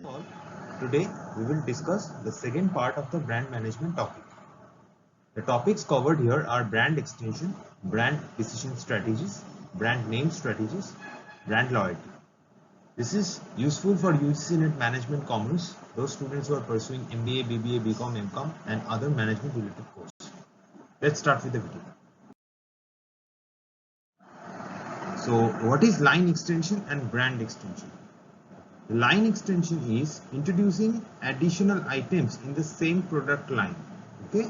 All, today we will discuss the second part of the brand management topic. The topics covered here are brand extension, brand decision strategies, brand name strategies, brand loyalty. This is useful for UGC NET management commerce, those students who are pursuing MBA, BBA, BCom, MCom and other management related courses. Let's start with the video. So what is line extension and brand extension? Line extension is introducing additional items in the same product line, okay,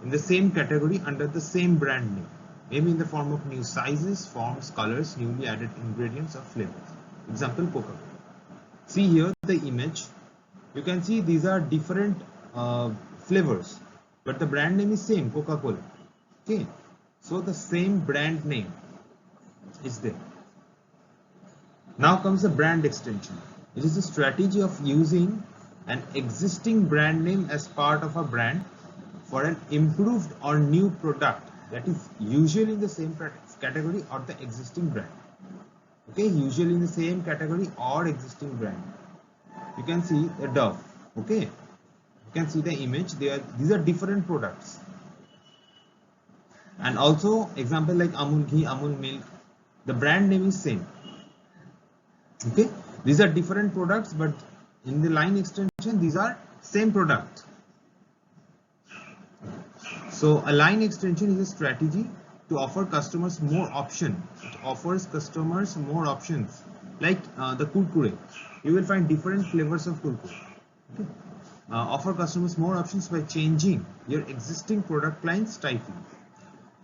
in the same category under the same brand name, maybe in the form of new sizes, forms, colors, newly added ingredients or flavors. Example, Coca-Cola. See here the image. You can see these are different flavors, but the brand name is same, Coca-Cola. Okay, so the same brand name is there. Now comes the brand extension. It is a strategy of using an existing brand name as part of a brand for an improved or new product that is usually in the same category or the existing brand. Okay, usually in the same category or existing brand. You can see the Dove. Okay, you can see the image. These are different products. And also example like Amul ghee, Amul milk. The brand name is same. Okay, these are different products, but in the line extension these are same product. So a line extension is a strategy to offer customers more option. It offers customers more options, like the Kurkure. You will find different flavors of Kurkure. Okay. Offer customers more options by changing your existing product line slightly.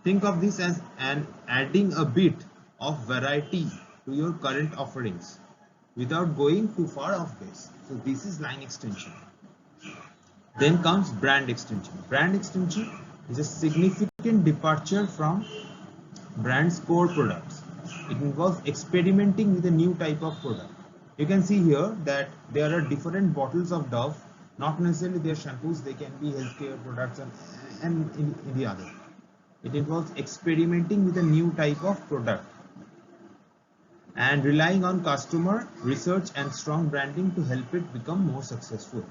Think of this as adding a bit of variety to your current offerings without going too far off base. So this is line extension. Then comes brand extension. Brand extension is a significant departure from brand's core products. It involves experimenting with a new type of product. You can see here that there are different bottles of Dove, not necessarily their shampoos, they can be healthcare products and in the other. It involves experimenting with a new type of product and relying on customer research and strong branding to help it become more successful.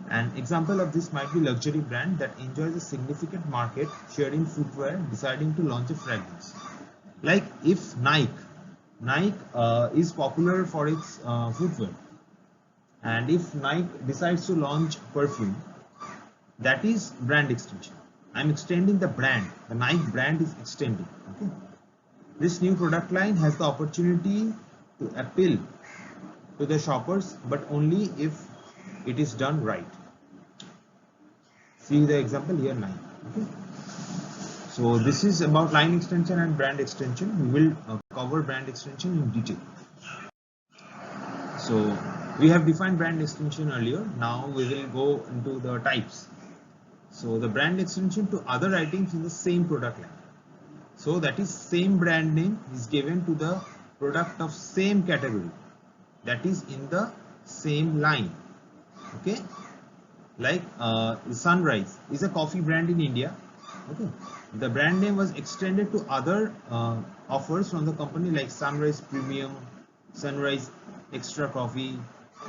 An example of this might be luxury brand that enjoys a significant market share in footwear deciding to launch a fragrance. Like if Nike is popular for its footwear, and if Nike decides to launch perfume, that is brand extension. I'm extending the brand. The Nike brand is extending. Okay. This new product line has the opportunity to appeal to the shoppers, but only if it is done right. See the example here, 9. Okay. So this is about line extension and brand extension. We will cover brand extension in detail. So we have defined brand extension earlier. Now we will go into the types. So the brand extension to other items in the same product line. So that is same brand name is given to the product of same category, that is in the same line. Okay, like Sunrise is a coffee brand in India. Okay, the brand name was extended to other offers from the company like Sunrise Premium, Sunrise Extra Coffee.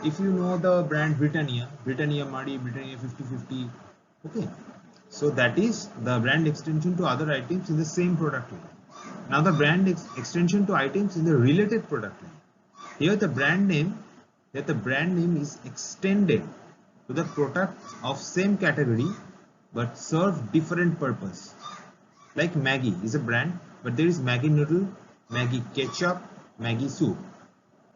If you know the brand Britannia Muddy, Britannia 50/50. Okay, so that is the brand extension to other items in the same product line. Now the brand extension to items in the related product line. Here the brand name is extended to the product of same category but serve different purpose. Like Maggi is a brand, but there is Maggi noodle, Maggi ketchup, Maggi soup.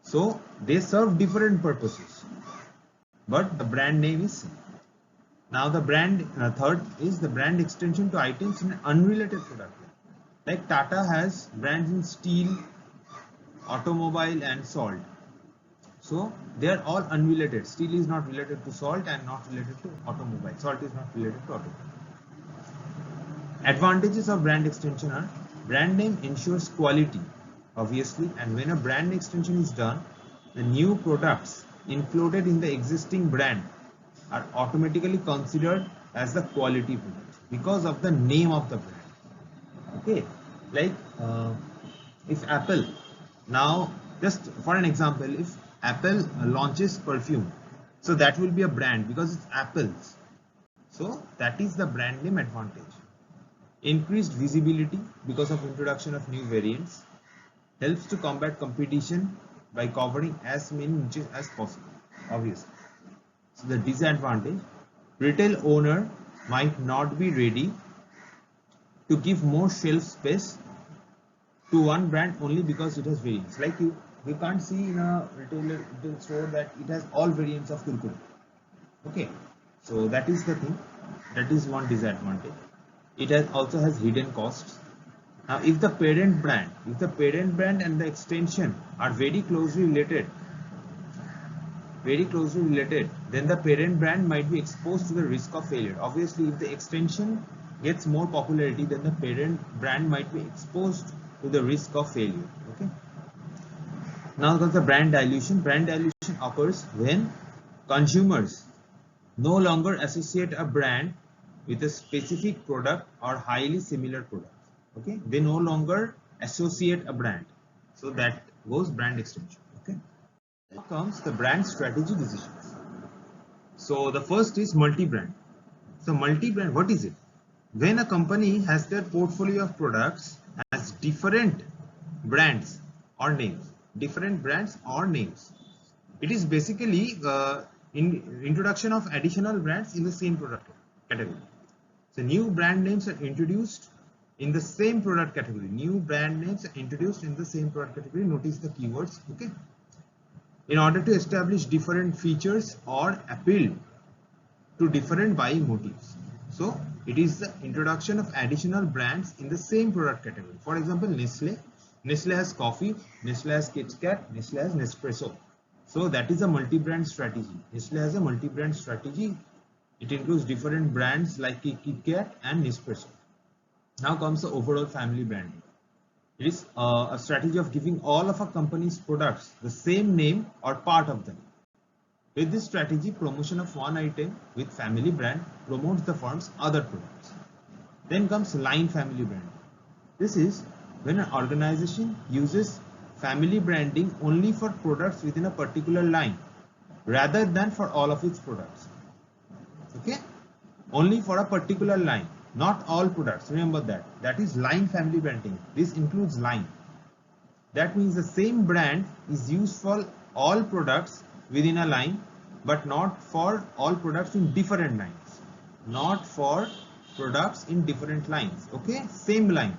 So they serve different purposes, but the brand name is same. Now the brand third is the brand extension to items in an unrelated product line. Like Tata has brands in steel, automobile and salt. So they are all unrelated. Steel is not related to salt and not related to automobile. Salt is not related to automobile. Advantages of brand extension are brand name ensures quality, obviously, and when a brand extension is done, the new products included in the existing brand are automatically considered as the quality product because of the name of the brand. Okay, like if Apple, now just for an example, if Apple launches perfume, so that will be a brand because it's apples. So that is the brand name advantage. Increased visibility because of introduction of new variants. Helps to combat competition by covering as many niches as possible, obviously. So the disadvantage, retail owner might not be ready to give more shelf space to one brand only because it has variants. Like you can't see in a retail store that it has all variants of Kurkure. Okay, so that is the thing. That is one disadvantage. It also has hidden costs. Now, if the parent brand and the extension are very closely related, then the parent brand might be exposed to the risk of failure. Obviously, if the extension gets more popularity, then the parent brand might be exposed to the risk of failure. Okay. Now comes the brand dilution. Brand dilution occurs when consumers no longer associate a brand with a specific product or highly similar product. Okay, they no longer associate a brand, so that goes brand extension. Okay, now comes the brand strategy decisions. So the first is multi-brand. So multi-brand, what is it? When a company has their portfolio of products as different brands or names, it is basically introduction of additional brands in the same product category. So new brand names are introduced in the same product category. Notice the keywords. Okay. In order to establish different features or appeal to different buying motives. So it is the introduction of additional brands in the same product category. For example, Nestle. Nestle has coffee, Nestle has KitKat, Nestle has Nespresso. So that is a multi-brand strategy. Nestle has a multi-brand strategy. It includes different brands like KitKat and Nespresso. Now comes the overall family branding. It is a strategy of giving all of a company's products the same name or part of them. With this strategy, promotion of one item with family brand promotes the firm's other products. Then comes line family branding. This is when an organization uses family branding only for products within a particular line rather than for all of its products. Okay, only for a particular line, not all products. Remember that. That is line family branding. This includes line. That means the same brand is used for all products within a line, but not for all products in different lines. Okay, same line.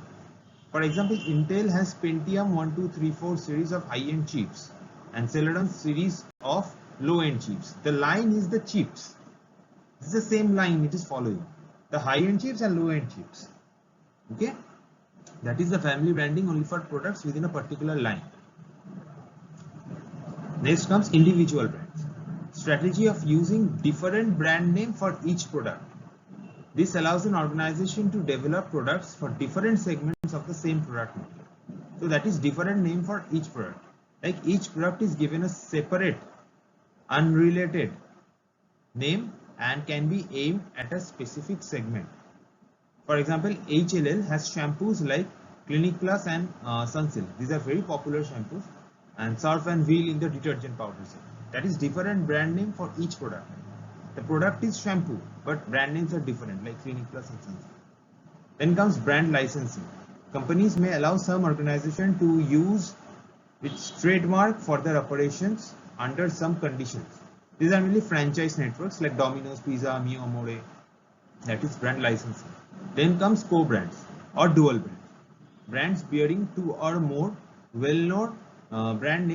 For example, Intel has Pentium 1234 series of high-end chips and Celeron series of low-end chips. The line is the chips. This is the same line it is following. The high-end chips and low-end chips. Okay, that is the family branding only for products within a particular line. Next comes individual brands. Strategy of using different brand name for each product. This allows an organization to develop products for different segments of the same product market. So that is different name for each product. Like each product is given a separate, unrelated name and can be aimed at a specific segment. For example, HLL has shampoos like Clinic Plus and Sunsilk. These are very popular shampoos, and Surf and Wheel in the detergent powder segment. That is different brand name for each product. The product is shampoo, but brand names are different, like Clinic Plus and Sunsilk. Then comes brand licensing. Companies may allow some organization to use its trademark for their operations under some conditions. These are mainly franchise networks like Domino's, Pizza, Mio Amore. That is brand licensing. Then comes co-brands or dual brands. Brands bearing two or more well-known brand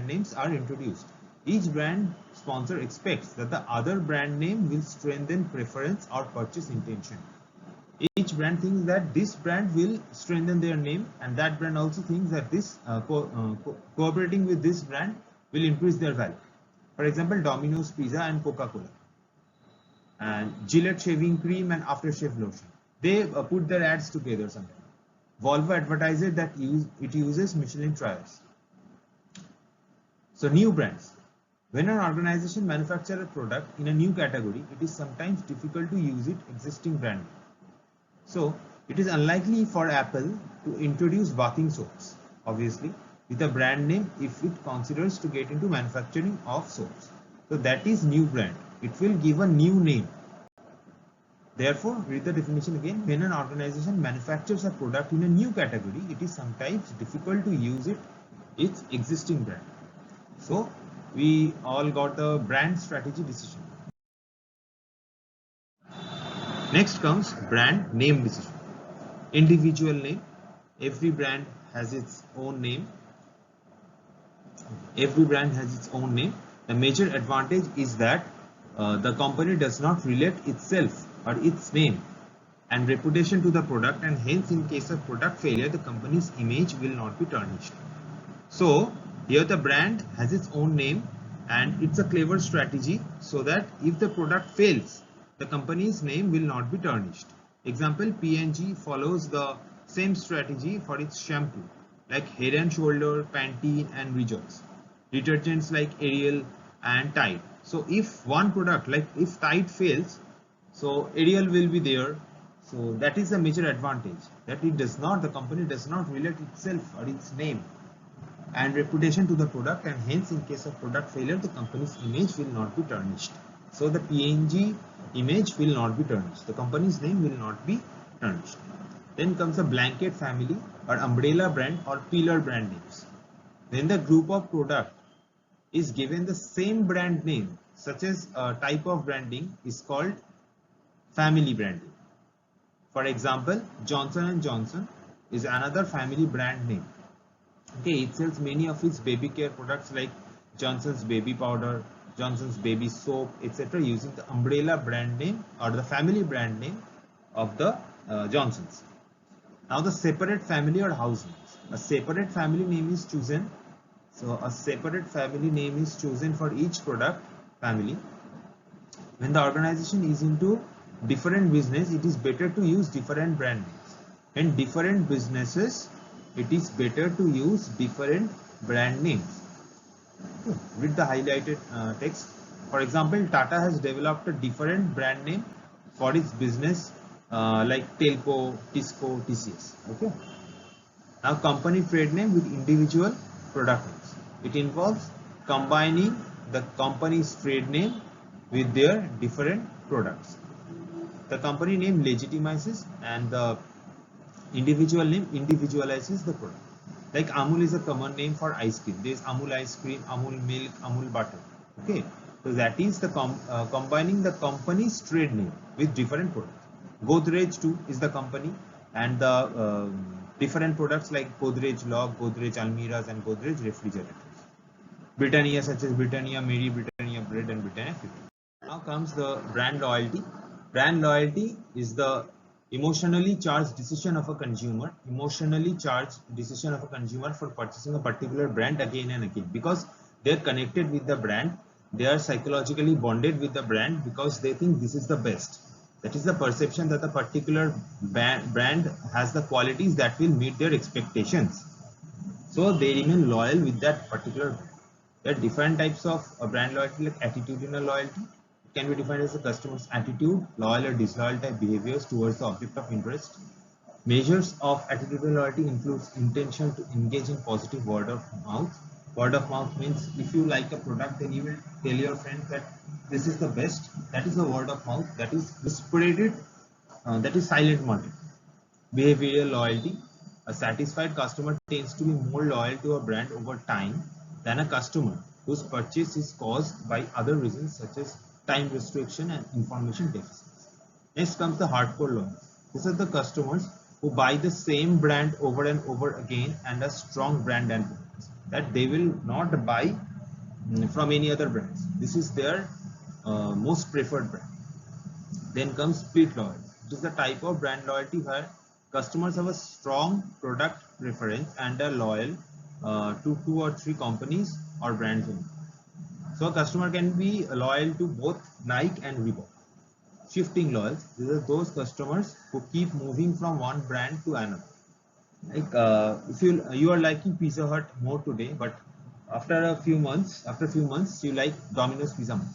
names are introduced. Each brand sponsor expects that the other brand name will strengthen preference or purchase intention. Each brand thinks that this brand will strengthen their name, and that brand also thinks that this cooperating with this brand will increase their value. For example, Domino's Pizza and Coca-Cola, and Gillette shaving cream and aftershave lotion. They put their ads together sometimes. Volvo advertises that it uses Michelin trials. So new brands. When an organization manufactures a product in a new category, it is sometimes difficult to use its existing brand name. So it is unlikely for Apple to introduce bathing soaps obviously, with a brand name if it considers to get into manufacturing of soaps. So that is new brand. It will give a new name. Therefore, read the definition again. When an organization manufactures a product in a new category, it is sometimes difficult to use its existing brand. So we all got the brand strategy decision. Next comes brand name decision. Individual name. Every brand has its own name. Every brand has its own name. The major advantage is that the company does not relate itself or its name and reputation to the product, and hence in case of product failure the company's image will not be tarnished. So here the brand has its own name and it's a clever strategy so that if the product fails the company's name will not be tarnished. Example, P&G follows the same strategy for its shampoo like Head and Shoulder, Pantene and Rejoice, detergents like Ariel and Tide. So if one product like if Tide fails, so Ariel will be there. So that is a major advantage, that the company does not relate itself or its name and reputation to the product, and hence in case of product failure the company's image will not be tarnished. So the P&G image will not be tarnished, the company's name will not be tarnished. Then comes the blanket family or umbrella brand or pillar brand names. When the group of product is given the same brand name, such as a type of branding is called family branding. For example, Johnson & Johnson is another family brand name. Okay, it sells many of its baby care products like Johnson's baby powder, Johnson's baby soap, etc. using the umbrella brand name or the family brand name of the Johnsons. Now the separate family or house names. A separate family name is chosen. So a separate family name is chosen for each product family. When the organization is into different business, it is better to use different brand names. In different businesses, it is better to use different brand names. Read the highlighted text. For example, Tata has developed a different brand name for its business like Telco, Tisco, TCS. Okay. Now company trade name with individual product names. It involves combining the company's trade name with their different products. The company name legitimizes and the individual name individualizes the product. Like Amul is a common name for ice cream. There is Amul ice cream, Amul milk, Amul butter. Okay, so that is the combining the company's trade name with different products. Godrej too is the company, and the different products like Godrej Log, Godrej Almiras, and Godrej refrigerators. Britannia such as Britannia Mary, Britannia Bread, and Britannia 50. Now comes the brand loyalty. Brand loyalty is the emotionally charged decision of a consumer, for purchasing a particular brand again and again, because they're connected with the brand, they are psychologically bonded with the brand because they think this is the best. That is the perception that the particular brand has the qualities that will meet their expectations. So they remain loyal with that particular brand. There are different types of brand loyalty, like attitudinal loyalty. It can be defined as the customer's attitude, loyal or disloyal type behaviors towards the object of interest. Measures of attitudinal loyalty includes intention to engage in positive word of mouth. Word of mouth means if you like a product, then you will tell your friends that this is the best. That is the word of mouth. That is whispered. That is silent marketing. Behavioral loyalty. A satisfied customer tends to be more loyal to a brand over time than a customer whose purchase is caused by other reasons such as time restriction and information deficits. Next comes the hardcore loyalty. These are the customers who buy the same brand over and over again and a strong brand advocates, that they will not buy from any other brands. This is their most preferred brand. Then comes split loyalty. It is the type of brand loyalty where customers have a strong product preference and are loyal to 2 or 3 companies or brands only. So a customer can be loyal to both Nike and Reebok. Shifting loyalty. These are those customers who keep moving from one brand to another. Like if you are liking Pizza Hut more today, but after a few months you like Domino's Pizza more.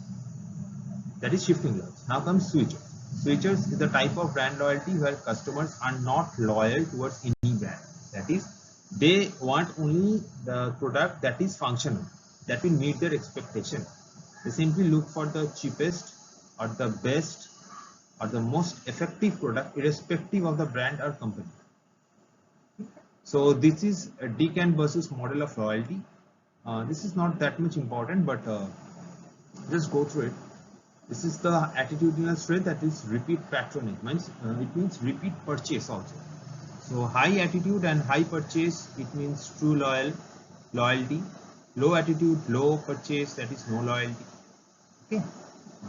That is shifting loyalty. Now comes switchers. Switchers is the type of brand loyalty where customers are not loyal towards any brand. That is, They want only the product that is functional, that will meet their expectation. They simply look for the cheapest or the best or the most effective product irrespective of the brand or company. So this is a Deacon versus model of loyalty. This is not that much important, but just go through it. This is the attitudinal strength, that is repeat patronage. It means repeat purchase also. So high attitude and high purchase, it means true loyalty. Low attitude, low purchase, that is no loyalty. Okay,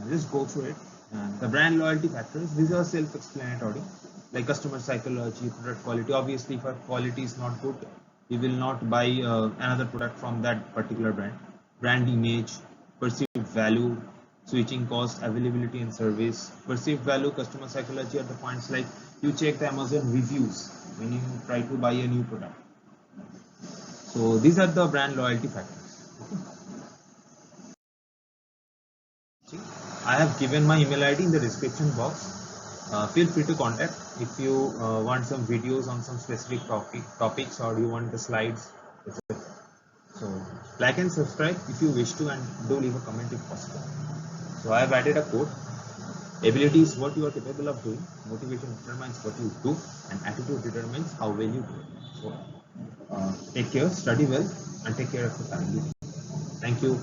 just go through it. And the brand loyalty factors, these are self-explanatory, like customer psychology, product quality. Obviously, if our quality is not good, we will not buy another product from that particular brand. Brand image, perceived value, switching cost, availability and service. Perceived value, customer psychology are the points like you check the Amazon reviews when you try to buy a new product. So these are the brand loyalty factors. Okay. I have given my email ID in the description box. Feel free to contact if you want some videos on some specific topics, or you want the slides, etc. So like and subscribe if you wish to, and do leave a comment if possible. So I have added a quote: ability is what you are capable of doing, motivation determines what you do, and attitude determines how well you do it. So take care, study well, and take care of your family. Thank you.